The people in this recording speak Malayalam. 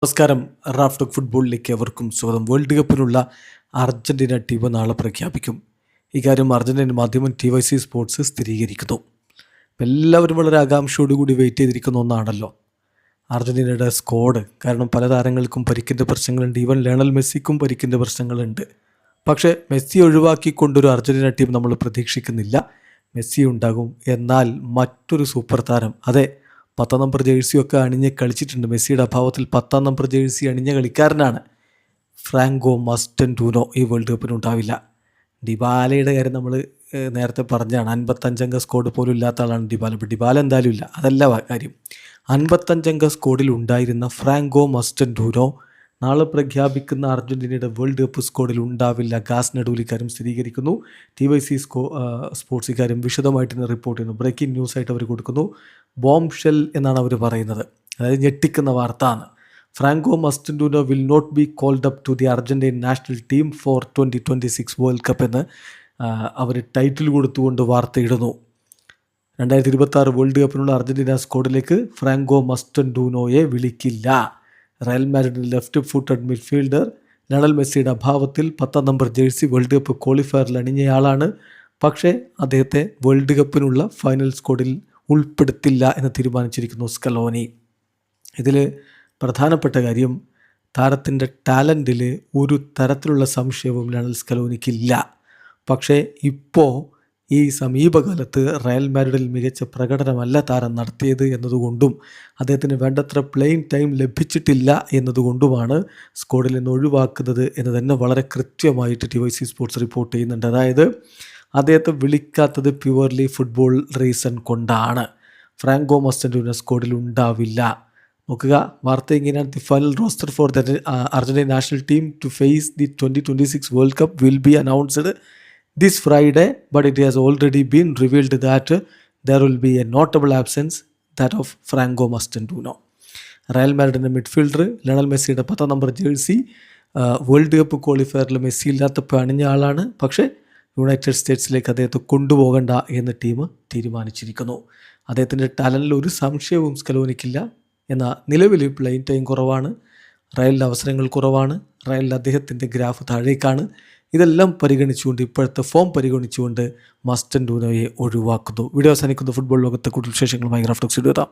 നമസ്കാരം. റാഫ് ടോക്ക് ഫുട്ബോളിലേക്ക് എവർക്കും സ്വാഗതം. വേൾഡ് കപ്പിനുള്ള അർജൻറ്റീന ടീം നാളെ പ്രഖ്യാപിക്കും. ഇക്കാര്യം അർജൻറ്റീന മാധ്യമം TYC സ്പോർട്സ് സ്ഥിരീകരിക്കുന്നു. എല്ലാവരും വളരെ ആകാംക്ഷയോടുകൂടി വെയിറ്റ് ചെയ്തിരിക്കുന്ന ഒന്നാണല്ലോ അർജൻറ്റീനയുടെ സ്ക്വാഡ്. കാരണം പല താരങ്ങൾക്കും പരിക്കിൻ്റെ പ്രശ്നങ്ങളുണ്ട്. ഈവൻ ലയണൽ മെസ്സിക്കും പരിക്കിൻ്റെ പ്രശ്നങ്ങളുണ്ട്. പക്ഷേ മെസ്സി ഒഴിവാക്കിക്കൊണ്ടൊരു അർജൻറ്റീന ടീം നമ്മൾ പ്രതീക്ഷിക്കുന്നില്ല. മെസ്സി ഉണ്ടാകും, എന്നാൽ മറ്റൊരു സൂപ്പർ താരം, അതെ 10 നമ്പർ ജേഴ്സിയൊക്കെ അണിഞ്ഞ് കളിച്ചിട്ടുണ്ട്. മെസ്സിയുടെ അഭാവത്തിൽ 10 നമ്പർ ജേഴ്സി അണിഞ്ഞ കളിക്കാരനാണ് ഫ്രാങ്കോ മസ്റ്റൻഡൂനോ. ഈ വേൾഡ് കപ്പിന് ഉണ്ടാവില്ല. ഡിബാലയുടെ കാര്യം നമ്മൾ നേരത്തെ പറഞ്ഞാണ്. 55 അംഗ സ്ക്വാഡ് പോലും ഇല്ലാത്ത ആളാണ് ഡിബാല. ഇപ്പോൾ ഡിബാല എന്തായാലും ഇല്ല, അതല്ല കാര്യം. 55 അംഗ സ്ക്വാഡിൽ ഉണ്ടായിരുന്ന ഫ്രാങ്കോ മസ്റ്റൻഡൂനോ നാളെ പ്രഖ്യാപിക്കുന്ന അർജൻറ്റീനയുടെ വേൾഡ് കപ്പ് സ്ക്വാഡിൽ ഉണ്ടാവില്ല. ഗാസ് നെഡൂൽ ഇക്കാര്യം സ്ഥിരീകരിക്കുന്നു. TYC സ്പോർട്സ് ഇക്കാര്യം വിശദമായിട്ട് തന്നെ റിപ്പോർട്ട് ചെയ്യുന്നു. ബ്രേക്കിംഗ് ന്യൂസായിട്ട് അവർ കൊടുക്കുന്നു. ബോംബ് ഷെൽ എന്നാണ് അവർ പറയുന്നത്. അതായത് ഞെട്ടിക്കുന്ന വാർത്തയാണ്. Franco Mastantuono will not be called up to the Argentine national team for 2026 world cup എന്ന് അവർ ടൈറ്റിൽ കൊടുത്തുകൊണ്ട് വാർത്തയിടുന്നു. 2026 വേൾഡ് കപ്പിനുള്ള അർജൻറ്റീന സ്ക്വാഡിലേക്ക് ഫ്രാങ്കോ മസ്റ്റൻഡൂനോയെ വിളിക്കില്ല. റയൽ മാഡ്രിഡിൻ്റെ ലെഫ്റ്റ് ഫുട്ടഡ് മിഡ്ഫീൽഡർ ലയണൽ മെസ്സിയുടെ അഭാവത്തിൽ 10 നമ്പർ ജേഴ്സി വേൾഡ് കപ്പ് ക്വാളിഫയറിൽ അണിഞ്ഞയാളാണ്. പക്ഷേ അദ്ദേഹത്തെ വേൾഡ് കപ്പിനുള്ള ഫൈനൽ സ്ക്വാഡിൽ ഉൾപ്പെടുത്തില്ല എന്ന് തീരുമാനിച്ചിരിക്കുന്നു സ്കലോനി. ഇതിൽ പ്രധാനപ്പെട്ട കാര്യം, താരത്തിൻ്റെ ടാലൻറ്റിൽ ഒരു തരത്തിലുള്ള സംശയവും ലയണൽ സ്കലോനിക്കില്ല. പക്ഷേ ഇപ്പോൾ ഈ സമീപകാലത്ത് റയൽ മാഡ്രിഡിൽ മികച്ച പ്രകടനമല്ല താരം നടത്തിയത് എന്നതുകൊണ്ടും അദ്ദേഹത്തിന് വേണ്ടത്ര പ്ലേയിങ് ടൈം ലഭിച്ചിട്ടില്ല എന്നതുകൊണ്ടുമാണ് സ്ക്വാഡിൽ നിന്ന് ഒഴിവാക്കുന്നത് എന്ന് തന്നെ വളരെ കൃത്യമായിട്ട് TYC സ്പോർട്സ് റിപ്പോർട്ട് ചെയ്യുന്നുണ്ട്. അതായത് അദ്ദേഹത്തെ വിളിക്കാത്തത് പ്യുവർലി ഫുട്ബോൾ റീസൺ കൊണ്ടാണ്. ഫ്രാങ്കോ മസ്റ്റൻഡൂനോ സ്ക്വാഡിൽ ഉണ്ടാവില്ല. നോക്കുക, വാർത്ത ഇങ്ങനെയാണ്. The final roster for the Argentina national team to face the 2026 world cup will be announced this Friday, but it has already been revealed that there will be a notable absence, that of Franco Mastandino. Real മാഡ്രിഡിൻ്റെ മിഡ്ഫീൽഡർ ലയണൽ മെസ്സിയുടെ 10 നമ്പർ ജേഴ്സി വേൾഡ് കപ്പ് ക്വാളിഫയറിൽ മെസ്സി ഇല്ലാത്തപ്പോൾ അണിഞ്ഞ ആളാണ്. പക്ഷേ യുണൈറ്റഡ് സ്റ്റേറ്റ്സിലേക്ക് അദ്ദേഹത്തെ കൊണ്ടുപോകണ്ട എന്ന് ടീം തീരുമാനിച്ചിരിക്കുന്നു. അദ്ദേഹത്തിൻ്റെ ടാലൻറ്റിൽ ഒരു സംശയവും സ്കലോനിക്കില്ല. എന്നാൽ നിലവിൽ പ്ലേയിങ് ടൈം കുറവാണ്, റയലിൻ്റെ അവസരങ്ങൾ കുറവാണ്, റയലിൽ അദ്ദേഹത്തിൻ്റെ ഗ്രാഫ് താഴേക്കാണ്. ഇതെല്ലാം പരിഗണിച്ചുകൊണ്ട്, ഇപ്പോഴത്തെ ഫോം പരിഗണിച്ചുകൊണ്ട് മസ്റ്റൻഡൂനോയെ ഒഴിവാക്കുന്നു. വീഡിയോ അവസാനിക്കുന്ന ഫുട്ബോൾ ലോകത്തെ കൂടുതൽ വിശേഷങ്ങളുമായി റാഫ് ടോക്സ് എത്താം.